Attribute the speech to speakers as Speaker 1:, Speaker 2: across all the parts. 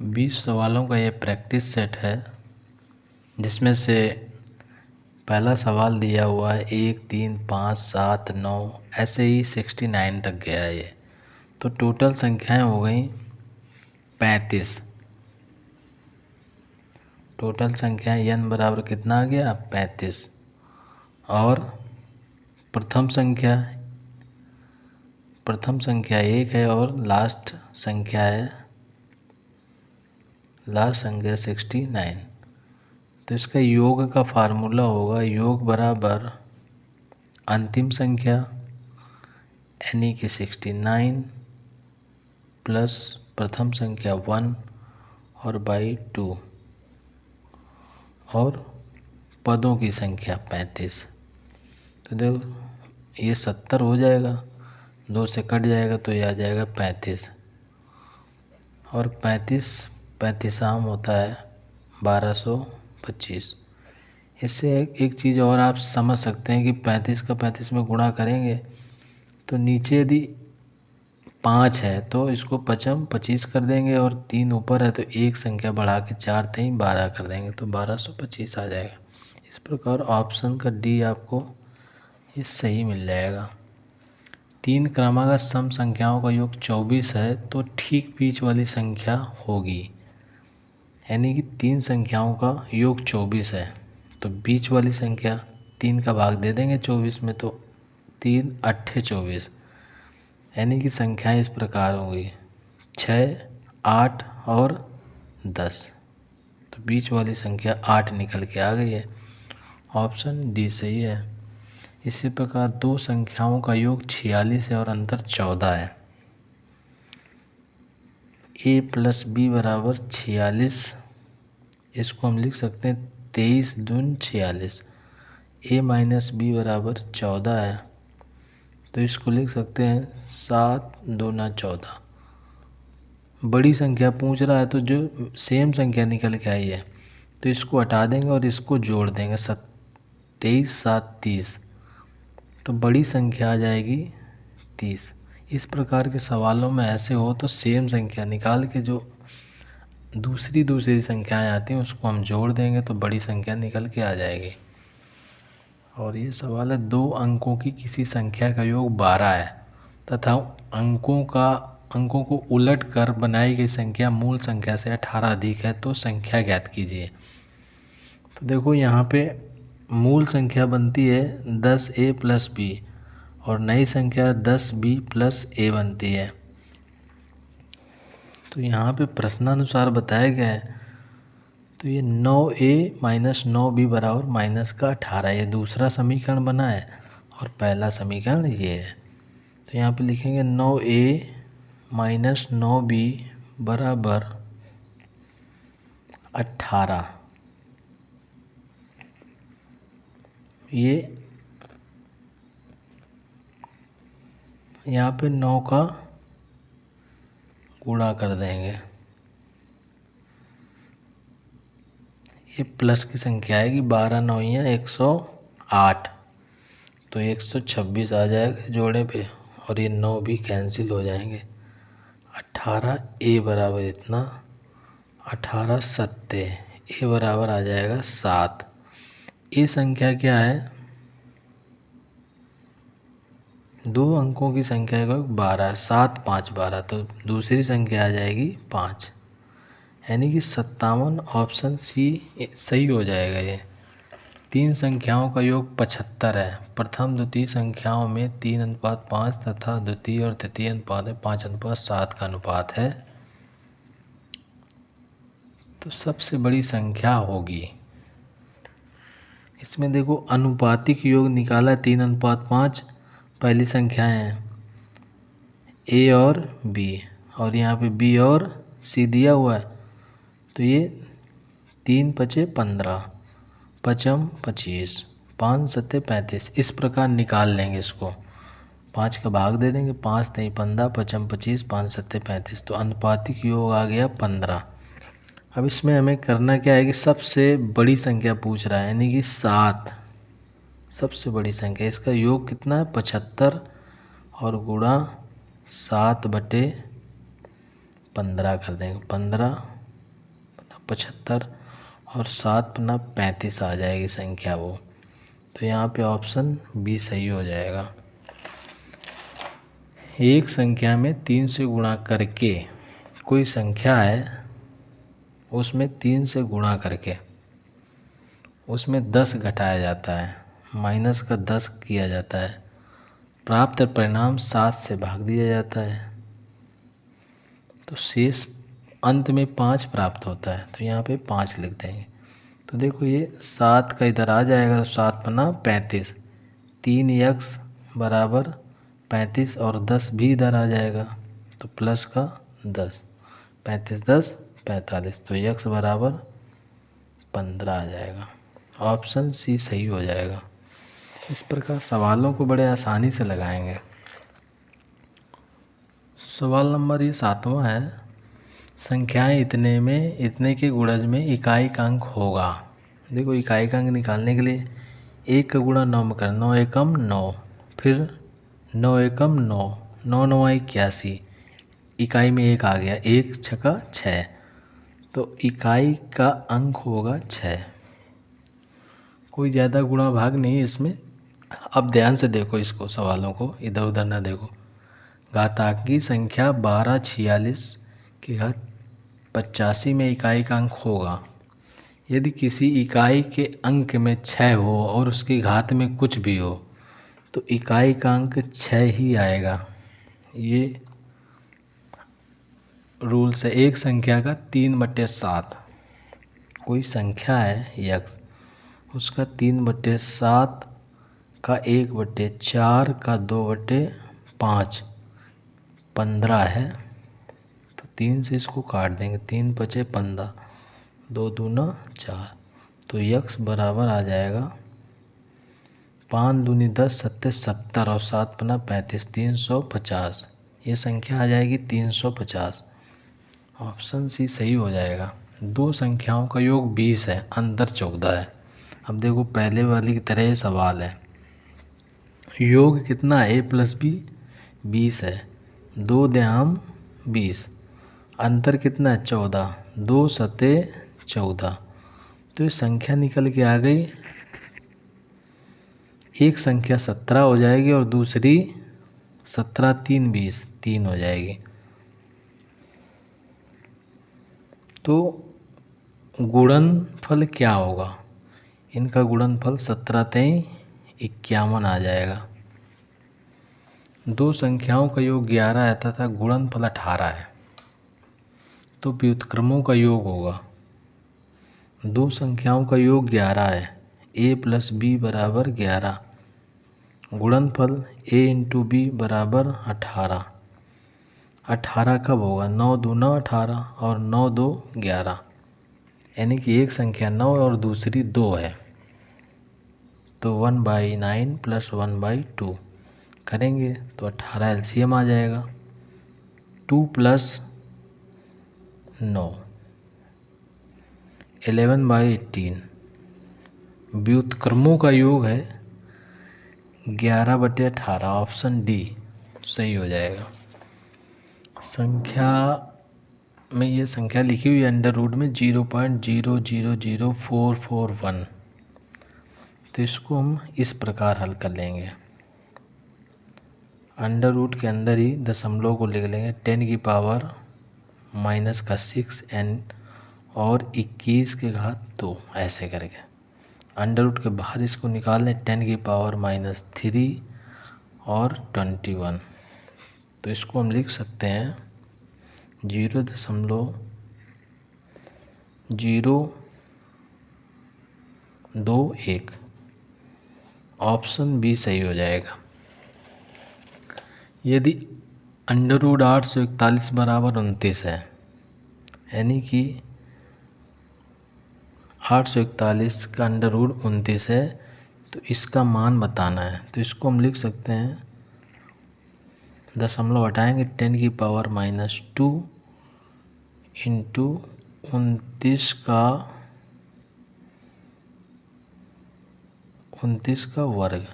Speaker 1: 20 सवालों का ये प्रैक्टिस सेट है, जिसमें से पहला सवाल दिया हुआ है 1, 3, 5, 7, 9 ऐसे ही 69 तक गया है ये। तो टोटल संख्याएं हो गई 35। टोटल संख्याएं n बराबर कितना आ गया 35। और प्रथम संख्या 1 है और लास्ट संख्या 69। तो इसका योग का फार्मूला होगा योग बराबर अंतिम संख्या यानी कि 69 प्लस प्रथम संख्या 1 और बाई 2 और पदों की संख्या 35। तो देखो ये 70 हो जाएगा, 2 से कट जाएगा तो ये आ जाएगा 35। और 35 आम होता है 1225। इससे एक चीज़ और आप समझ सकते हैं कि 35 का 35 में गुणा करेंगे तो नीचे यदि 5 है तो इसको 25 कर देंगे, और 3 ऊपर है तो एक संख्या बढ़ा के 4 3 12 कर देंगे तो 1225 आ जाएगा। इस प्रकार ऑप्शन का डी आपको ये सही मिल जाएगा। 3 क्रमागत सम संख्याओं का योग 24 है तो ठीक बीच वाली संख्या होगी, यानी कि 3 संख्याओं का योग 24 है तो बीच वाली संख्या 3 का भाग दे देंगे 24 में, तो 3 8 24, यानी कि संख्याएं इस प्रकार होंगी 6, 8 और 10। तो बीच वाली संख्या 8 निकल के आ गई है। ऑप्शन डी सही है। इसी प्रकार 2 संख्याओं का योग 46 है और अंतर 14 है। a प्लस बी बराबर 46, इसको हम लिख सकते हैं 23 दून 46। a माइनस बी बराबर 14 है तो इसको लिख सकते हैं 7 दूना 14। बड़ी संख्या पूछ रहा है तो जो सेम संख्या निकल के आई है तो इसको हटा देंगे और इसको जोड़ देंगे 23 7 30, तो बड़ी संख्या आ जाएगी 30। इस प्रकार के सवालों में ऐसे हो तो सेम संख्या निकाल के जो दूसरी संख्याएं आती हैं उसको हम जोड़ देंगे तो बड़ी संख्या निकल के आ जाएगी। और ये सवाल है 2 अंकों की किसी संख्या का योग 12 है तथा अंकों को उलट कर बनाई गई संख्या मूल संख्या से 18 अधिक है तो संख्या ज्ञात कीजिए। तो देखो यहाँ पे मूल संख्या बनती है 10a प्लस बी और नई संख्या 10b प्लस a बनती है। तो यहाँ पे प्रश्नानुसार बताया गया है तो ये 9a माइनस 9b बराबर माइनस का 18, ये दूसरा समीकरण बना है और पहला समीकरण ये है। तो यहाँ पे लिखेंगे 9a माइनस 9b बराबर 18। ये यहाँ पे 9 का गुणा कर देंगे, ये प्लस की संख्या आएगी 12 9 108 तो 126 आ जाएगा जोड़े पे, और ये 9 भी कैंसिल हो जाएंगे। 18a बराबर इतना 18 सत्ते a बराबर आ जाएगा 7। ये संख्या क्या है 2 अंकों की संख्या का 12, 7 5 12, तो दूसरी संख्या आ जाएगी 5, यानी कि 57। ऑप्शन सी सही हो जाएगा। ये 3 संख्याओं का योग 75 है। प्रथम द्वितीय संख्याओं में 3:5 तथा द्वितीय और तृतीय अनुपात में 5:7 का अनुपात है, तो सबसे बड़ी संख्या होगी। इसमें देखो अनुपातिक योग निकाला 3:5, पहली संख्याएं हैं a और b, और यहाँ पे b और c दिया हुआ है तो ये 3 5 15, 5 25, 5 7 35, इस प्रकार निकाल लेंगे। इसको 5 का भाग दे देंगे, 5 3 15, 5 25, 5 7 35, तो अनुपातिक योग आ गया 15। अब इसमें हमें करना क्या है कि सबसे बड़ी संख्या पूछ रहा है, यानी कि 7 सबसे बड़ी संख्या, इसका योग कितना है 75 और गुणा 7/15 कर देंगे, 15 75 और 7 पन्ना 35 आ जाएगी संख्या वो। तो यहाँ पे ऑप्शन बी सही हो जाएगा। एक संख्या में 3 से गुणा करके कोई संख्या है, उसमें 3 से गुणा करके उसमें 10 घटाया जाता है, माइनस का 10 किया जाता है, प्राप्त परिणाम 7 से भाग दिया जाता है, तो शेष अंत में 5 प्राप्त होता है। तो यहाँ पे 5 लिख देंगे। तो देखो ये 7 का इधर आ जाएगा, तो 7 पन्ना 35, 3x बराबर 35 और 10 भी इधर आ जाएगा, तो प्लस का 10, 35 10 45, तो x बराबर 15 आ जाएगा। ऑप्शन सी सही हो जाएगा। इस प्रकार सवालों को बड़े आसानी से लगाएंगे। सवाल नंबर ये 7वां है, संख्याएं इतने में इतने के गुणज में इकाई का अंक होगा। देखो इकाई का अंक निकालने के लिए 1 का गुणा 9 में कर, 9 एकम 9, फिर 9 एकम 9, 9 9 81, इकाई में 1 आ गया, 1 छका 6, तो इकाई का अंक होगा 6। कोई ज़्यादा गुणा भाग नहीं है इसमें। अब ध्यान से देखो इसको, सवालों को इधर उधर ना देखो। घातांकी संख्या 1246 की घात 85 में इकाई का अंक होगा। यदि किसी इकाई के अंक में 6 हो और उसकी घात में कुछ भी हो, तो इकाई का अंक 6 ही आएगा। ये रूल से एक संख्या का 3/7, कोई संख्या है यक्स, उसका 3/7 का 1/4 का 2/5 15 है। तो 3 से इसको काट देंगे, 3 बचे 15, 2 दूना 4, तो यक्स बराबर आ जाएगा 5 दूनी 10 सत्ते 70 और 7 पन्ना 35, 350। ये संख्या आ जाएगी 350। ऑप्शन सी सही हो जाएगा। दो संख्याओं का योग 20 है, अंतर 14 है। अब देखो पहले वाली की तरह सवाल है, योग कितना है, a + b 20 है, 2 द्याम 20, अंतर कितना है 14, 2 सते 14। तो ये संख्या निकल के आ गई, एक संख्या 17 हो जाएगी और दूसरी 17 3 20, 3 हो जाएगी। तो गुणनफल क्या होगा, इनका गुणनफल 17 3 51 आ जाएगा। दो संख्याओं का योग 11 है तथा गुणनफल 18 है, तो व्युत्क्रमों का योग होगा। दो संख्याओं का योग 11 है, a + b बराबर 11, गुणनफल a × b बराबर 18। 18 कब होगा, 9 दूना 18 और 9 2 11, यानी कि एक संख्या 9 और दूसरी 2 है, तो 1/9 + 1/2 करेंगे तो 18 एलसीएम आ जाएगा। 2 + 9 11/18। व्युत्क्रमों का योग है 11/18, ऑप्शन डी सही हो जाएगा। संख्या में ये संख्या लिखी हुई है अंडर रूट में 0.000441, तो इसको हम इस प्रकार हल कर लेंगे। अंडर रूट के अंदर ही दशमलव को लिख लेंगे 10⁻⁻6 n और 21⁻², ऐसे करके। अंडर रूट के बाहर इसको निकाल लें 10⁻³ और 21, तो इसको हम लिख सकते हैं 0.021। ऑप्शन बी सही हो जाएगा। यदि √841 बराबर 29 है, यानी कि 841 का √29 है, तो इसका मान बताना है। तो इसको हम लिख सकते हैं, दशमलव हटाएंगे 10⁻² × 29 का वर्ग,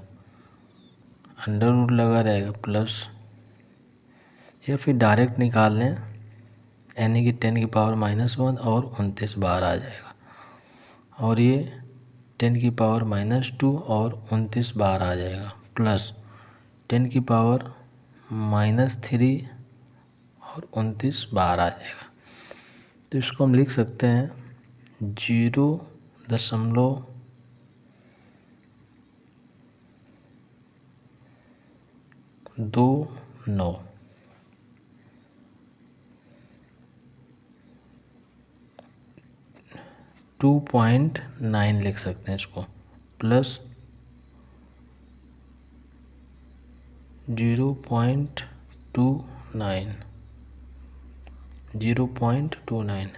Speaker 1: अंडर रूट लगा रहेगा प्लस, या फिर डायरेक्ट निकाल लें यानी कि 10 की पावर -1 और 29 बाहर आ जाएगा, और ये 10 की पावर -2 और 29 बाहर आ जाएगा, प्लस 10 की पावर -3 और 29 बाहर आ जाएगा। तो इसको हम लिख सकते हैं 0.29 2.9 लिख सकते हैं इसको, प्लस 0.29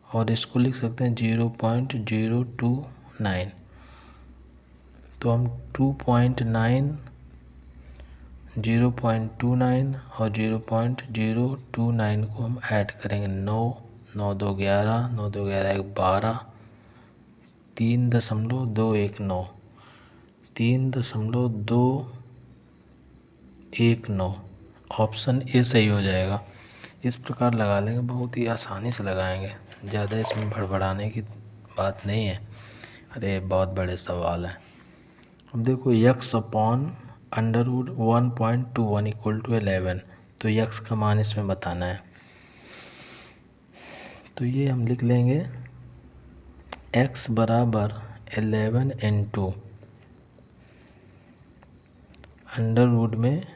Speaker 1: और इसको लिख सकते हैं 0.029। तो हम 2.9, 0.29 और 0.029 को हम ऐड करेंगे। 9, 9 2 11, 9 2 11 12, 3.219, 3.219। ऑप्शन ए सही हो जाएगा। इस प्रकार लगा लेंगे, बहुत ही आसानी से लगाएंगे, ज़्यादा इसमें भड़बड़ाने की बात नहीं है। अरे बहुत बड़े सवाल हैं। अब देखो x/√1.21 = 11, तो x का मान इसमें बताना है। तो ये हम लिख लेंगे x बराबर 11 × अंडर रूट में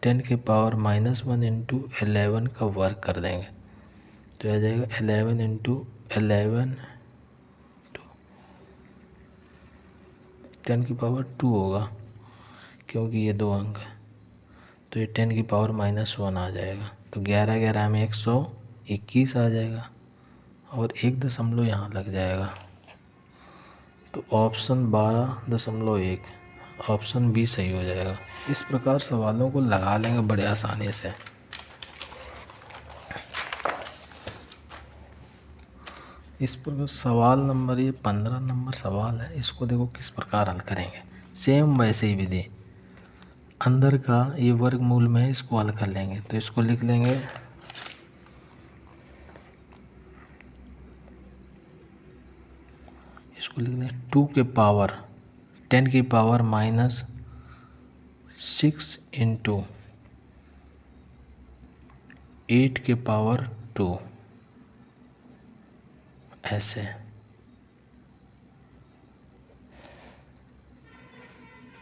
Speaker 1: 10 की पावर -1 × 11 का वर्ग कर देंगे, तो आ जाएगा 11 × 11 10 की पावर 2 होगा, क्योंकि ये 2 अंक है, तो ये 10 की पावर -1 आ जाएगा। तो 11 11 में 121 आ जाएगा, और 1 दशमलव यहाँ लग जाएगा। तो ऑप्शन 12.1, ऑप्शन बी सही हो जाएगा। इस प्रकार सवालों को लगा लेंगे बड़े आसानी से। इस पर सवाल नंबर, ये 15 नंबर सवाल है, इसको देखो किस प्रकार हल करेंगे। सेम वैसे ही विधि, अंदर का ये वर्गमूल में है, इसको हल कर लेंगे। तो इसको लिख लेंगे इसको लिख लेंगे 2 के पावर 10 की पावर -6 × 8 के पावर 2, ऐसे।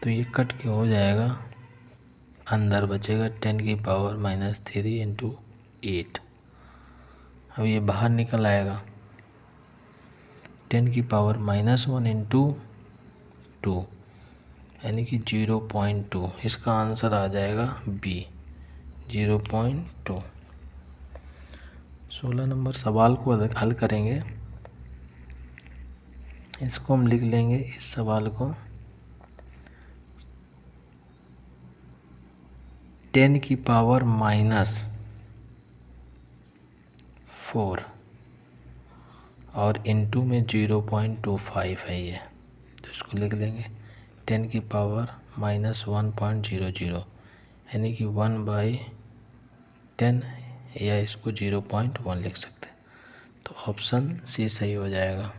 Speaker 1: तो ये कट के हो जाएगा, अंदर बचेगा 10 की पावर -3 × 8। अब ये बाहर निकल आएगा 10 की पावर -1 × 2, यानी कि 0.2। इसका आंसर आ जाएगा बी, 0.2। 16 नंबर सवाल को हल करेंगे। इसको हम लिख लेंगे, इस सवाल को 10 की पावर -4 और इनटू में 0.25 है ये। तो इसको लिख लेंगे 10 की पावर -1.00, यानी कि 1/10, या इसको 0.1 लिख सकते हैं। तो ऑप्शन सी सही हो जाएगा।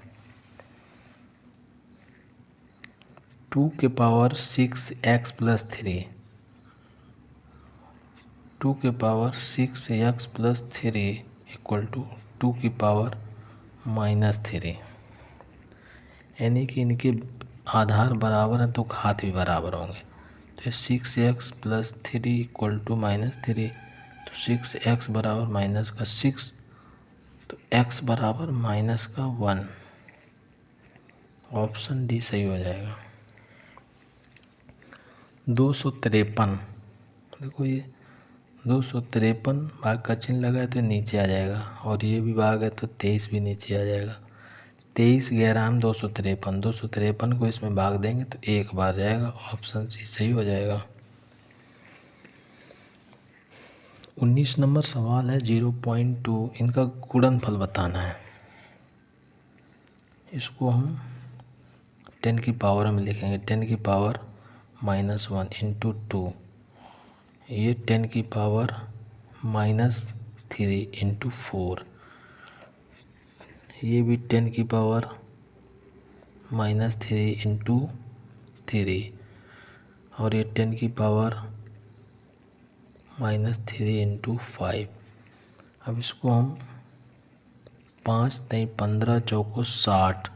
Speaker 1: 2 के पावर 6x + 3, 2 के पावर 6x + 3 = 2 की पावर -3, यानी कि इनके आधार बराबर हैं तो घात भी बराबर होंगे। तो 6x + 3 = -3, तो 6x बराबर -6, तो x बराबर -1। ऑप्शन डी सही हो जाएगा। 253, देखो ये 253 भाग का चिन्ह लगा है तो नीचे आ जाएगा, और ये भी भाग है तो 23 भी नीचे आ जाएगा। 23 11 में 253, 253 को इसमें भाग देंगे तो 1 बार जाएगा। ऑप्शन सी सही हो जाएगा। 19 नंबर सवाल है 0.2, इनका गुणनफल बताना है। इसको हम 10 की पावर में लिखेंगे, 10 की पावर -1 × 2, ये 10 की पावर -3 3 इंटू 4, ये भी 10 की पावर -3 इंटू 3, और ये 10 की पावर -3 इंटू 5। अब इसको हम 5 नहीं 15 चौको 60,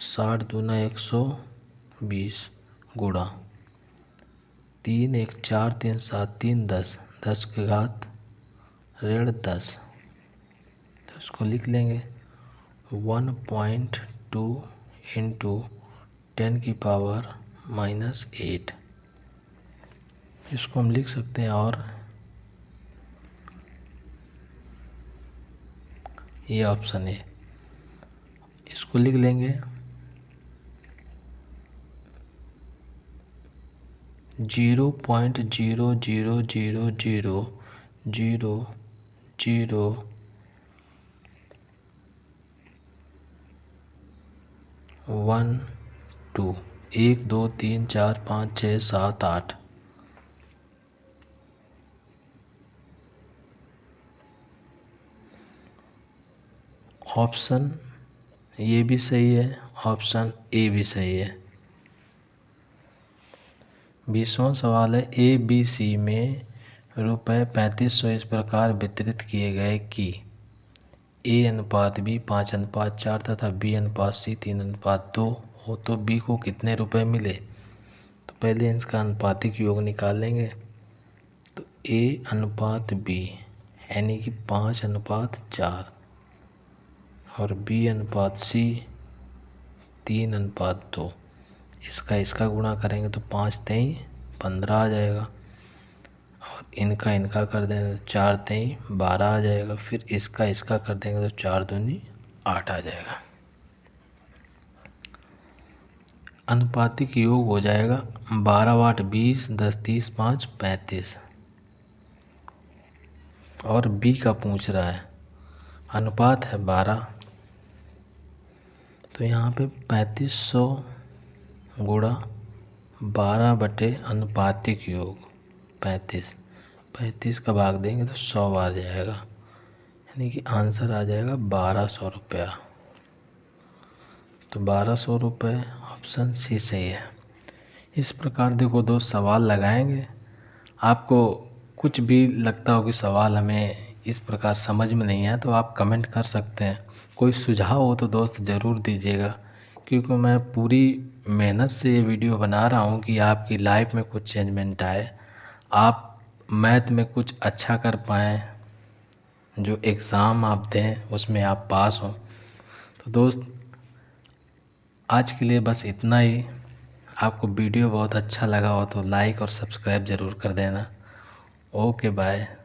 Speaker 1: 60 दूना 120 गुणा 3 1 4 3 7 3 10, 10 के घात -10। तो इसको लिख लेंगे 1.2 इंटू 10 की पावर -8। इसको हम लिख सकते हैं, और ये ऑप्शन है, इसको लिख लेंगे 0.00000012 1 2 3 4 5 6 7 8। ऑप्शन ये भी सही है, ऑप्शन ए भी सही है। 20वां सवाल है, ABC में रुपये 3500 इस प्रकार वितरित किए गए कि A/B 5/4 तथा B/C 3/2 हो तो B को कितने रुपए मिले। तो पहले इसका अनुपातिक योग निकालेंगे। तो A/B यानी कि 5/4 और B/C 3/2, इसका गुणा करेंगे तो 5 3 15 आ जाएगा, और इनका कर देंगे तो 4 3 12 आ जाएगा। फिर इसका कर देंगे तो 4 दूनी 8 आ जाएगा। अनुपातिक योग हो जाएगा 12 8 20 10 30 5 35। और B का पूछ रहा है, अनुपात है 12, तो यहाँ पे 3500 गुणा 12 बटे अनुपातिक योग 35, 35 का भाग देंगे तो 100 आ जाएगा, यानी कि आंसर आ जाएगा 1200 रुपया। तो 1200 रुपये ऑप्शन सी सही है। इस प्रकार देखो दोस्त सवाल लगाएंगे, आपको कुछ भी लगता हो कि सवाल हमें इस प्रकार समझ में नहीं आया तो आप कमेंट कर सकते हैं। कोई सुझाव हो तो दोस्त ज़रूर दीजिएगा, क्योंकि मैं पूरी मेहनत से ये वीडियो बना रहा हूँ कि आपकी लाइफ में कुछ चेंजमेंट आए, आप मैथ में कुछ अच्छा कर पाएँ, जो एग्ज़ाम आप दें उसमें आप पास हों। तो दोस्त आज के लिए बस इतना ही। आपको वीडियो बहुत अच्छा लगा हो तो लाइक और सब्सक्राइब ज़रूर कर देना। Okay bye.